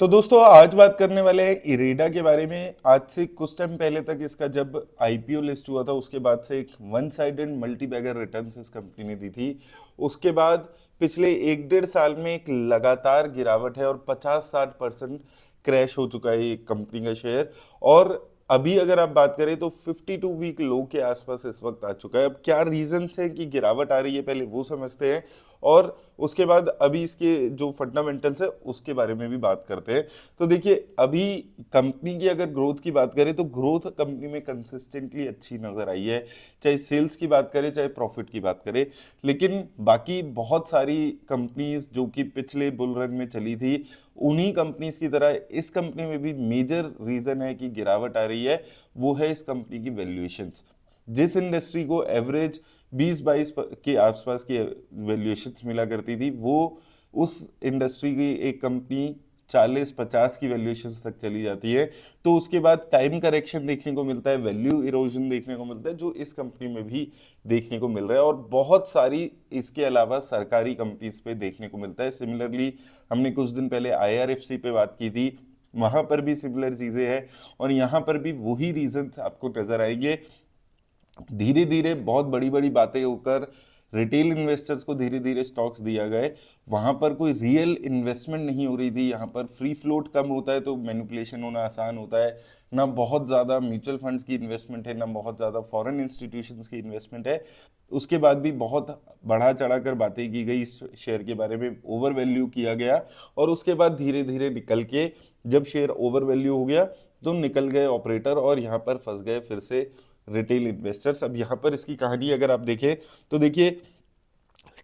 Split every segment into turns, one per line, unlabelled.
तो दोस्तों आज बात करने वाले हैं इरेडा के बारे में। आज से कुछ टाइम पहले तक इसका जब आईपीओ लिस्ट हुआ था उसके बाद से एक one sided multibagger returns इस कंपनी ने दी थी। उसके बाद पिछले 1 डेढ़ साल में एक लगातार गिरावट है और 50-60% क्रैश हो चुका है ये कंपनी का शेयर। और अभी अगर आप बात करें तो 52 वीक लो के आसपास इस वक्त आ चुका है। अब क्या रीजंस है कि गिरावट आ रही है पहले वो समझते हैं और उसके बाद अभी इसके जो फंडामेंटल्स है उसके बारे में भी बात करते हैं। तो देखिए अभी कंपनी की अगर ग्रोथ की बात करें तो ग्रोथ कंपनी में कंसिस्टेंटली अच्छी नजर आई है, चाहे सेल्स की बात करें चाहे प्रॉफिट की बात करें। लेकिन बाकी बहुत सारी कंपनीज जो कि पिछले बुल रन में चली थी उन्हीं कंपनीज की तरह इस कंपनी में भी मेजर रीजन है कि गिरावट आ रही है, वो है इस कंपनी की वैल्यूएशंस। जिस इंडस्ट्री को एवरेज 20-22 के आसपास की वैल्यूएशंस मिला करती थी वो उस इंडस्ट्री की एक कंपनी 40-50 की वैल्यूएशंस तक चली जाती है। तो उसके बाद टाइम करेक्शन देखने को मिलता है, वैल्यू इरोजन देखने को मिलता है, जो इस कंपनी में भी देखने को मिल रहा है और बहुत सारी इसके अलावा सरकारी कंपनीज पे देखने को मिलता है। सिमिलरली हमने कुछ दिन पहले आईआरएफसी पे बात की थी, वहां पर भी सिमिलर चीजें हैं और यहाँ पर भी वही रीजंस आपको नजर आएंगे। धीरे धीरे बहुत बड़ी बड़ी बातें होकर रिटेल इन्वेस्टर्स को धीरे धीरे स्टॉक्स दिया गए, वहां पर कोई रियल इन्वेस्टमेंट नहीं हो रही थी। यहाँ पर फ्री फ्लोट कम होता है तो मैनिपुलेशन होना आसान होता है। ना बहुत ज़्यादा म्यूचुअल फंड्स की इन्वेस्टमेंट है, ना बहुत ज़्यादा फॉरेन इंस्टीट्यूशंस की इन्वेस्टमेंट है। उसके बाद भी बहुत बढ़ा चढ़ा कर बातें की गई, इस शेयर के बारे में ओवर वैल्यू किया गया और उसके बाद धीरे धीरे निकल के जब शेयर ओवर वैल्यू हो गया तो निकल गए ऑपरेटर और यहाँ पर फंस गए फिर से रिटेल इन्वेस्टर्स। अब यहाँ पर इसकी कहानी अगर आप देखें तो देखिए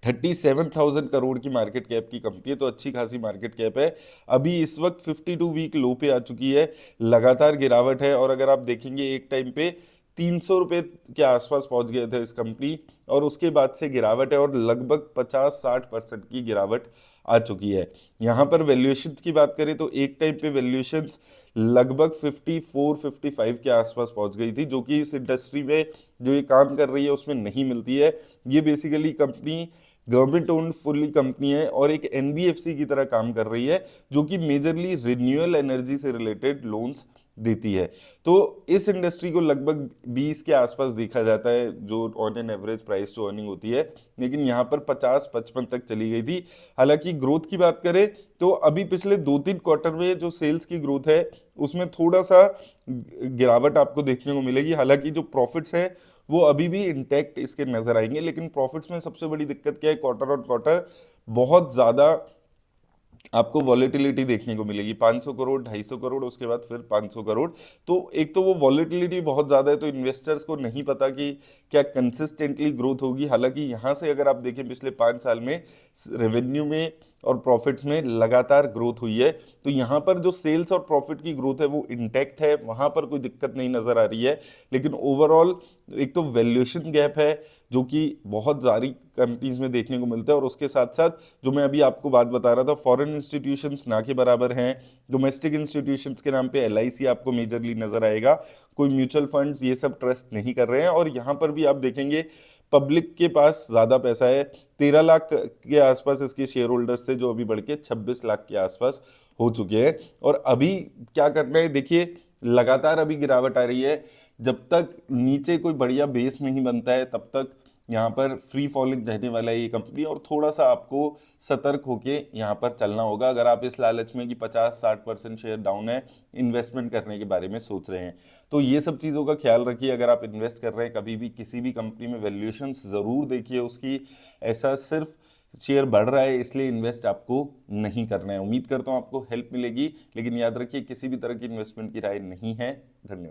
37,000 करोड़ की मार्केट कैप की कंपनी है, तो अच्छी खासी मार्केट कैप है। अभी इस वक्त 52 वीक लो पे आ चुकी है, लगातार गिरावट है और अगर आप देखेंगे एक टाइम पे 300 रुपये के आसपास पहुंच गए थे इस कंपनी और उसके बाद से गिरावट है और लगभग 50-60% की गिरावट आ चुकी है। यहाँ पर वैल्यूएशंस की बात करें तो एक टाइम पे वैल्यूएशंस लगभग 54-55 के आसपास पहुंच गई थी, जो कि इस इंडस्ट्री में जो ये काम कर रही है उसमें नहीं मिलती है। ये basically company government owned fully company है और एक एनबीएफसी की तरह काम कर रही है, जो कि मेजरली रिन्यूएबल एनर्जी से रिलेटेड लोन्स देती है। तो इस इंडस्ट्री को लगभग 20 के आसपास देखा जाता है जो on an average price to earning होती है, लेकिन यहाँ पर 50-55 तक चली गई थी। हालांकि ग्रोथ की बात करें तो अभी पिछले 2-3 क्वार्टर में जो सेल्स की ग्रोथ है उसमें थोड़ा सा गिरावट आपको देखने को मिलेगी। हालांकि जो प्रॉफिट्स हैं वो अभी भी इंटैक्ट इसके नजर आएंगे, लेकिन प्रॉफिट्स में सबसे बड़ी दिक्कत क्या है, क्वार्टर ऑन क्वार्टर बहुत ज्यादा आपको वॉलेटिलिटी देखने को मिलेगी। 500 करोड़, 250 करोड़, उसके बाद फिर 500 करोड़। तो एक तो वो वॉलेटिलिटी बहुत ज़्यादा है तो इन्वेस्टर्स को नहीं पता कि क्या कंसिस्टेंटली ग्रोथ होगी। हालांकि यहाँ से अगर आप देखें पिछले 5 साल में रेवेन्यू में और प्रॉफिट्स में लगातार ग्रोथ हुई है, तो यहाँ पर जो सेल्स और प्रॉफिट की ग्रोथ है वो इंटैक्ट है, वहाँ पर कोई दिक्कत नहीं नज़र आ रही है। लेकिन ओवरऑल एक तो वैल्यूएशन गैप है जो कि बहुत सारी कंपनीज में देखने को मिलता है और उसके साथ साथ जो मैं अभी आपको बात बता रहा था, फॉरेन इंस्टीट्यूशंस ना के बराबर हैं। डोमेस्टिक इंस्टीट्यूशंस के नाम पे एलआईसी आपको मेजरली नजर आएगा, कोई म्यूचुअल फंड्स ये सब ट्रस्ट नहीं कर रहे हैं। और यहाँ पर भी आप देखेंगे पब्लिक के पास ज्यादा पैसा है, 13 लाख के आसपास इसके शेयर होल्डर्स थे जो अभी बढ़ के 26 लाख के आसपास हो चुके हैं। और अभी क्या करना है देखिए, लगातार अभी गिरावट आ रही है, जब तक नीचे कोई बढ़िया बेस नहीं बनता है तब तक यहाँ पर फ्री फॉलिंग रहने वाला है ये कंपनी और थोड़ा सा आपको सतर्क होके यहाँ पर चलना होगा अगर आप इस लालच में कि 50-60% शेयर डाउन है इन्वेस्टमेंट करने के बारे में सोच रहे हैं। तो ये सब चीज़ों का ख्याल रखिए अगर आप इन्वेस्ट कर रहे हैं कभी भी किसी भी कंपनी में, वैल्यूएशंस ज़रूर देखिए उसकी। ऐसा सिर्फ शेयर बढ़ रहा है इसलिए इन्वेस्ट आपको नहीं करना है। उम्मीद करता हूँ आपको हेल्प मिलेगी, लेकिन याद रखिए किसी भी तरह की इन्वेस्टमेंट की राय नहीं है। धन्यवाद।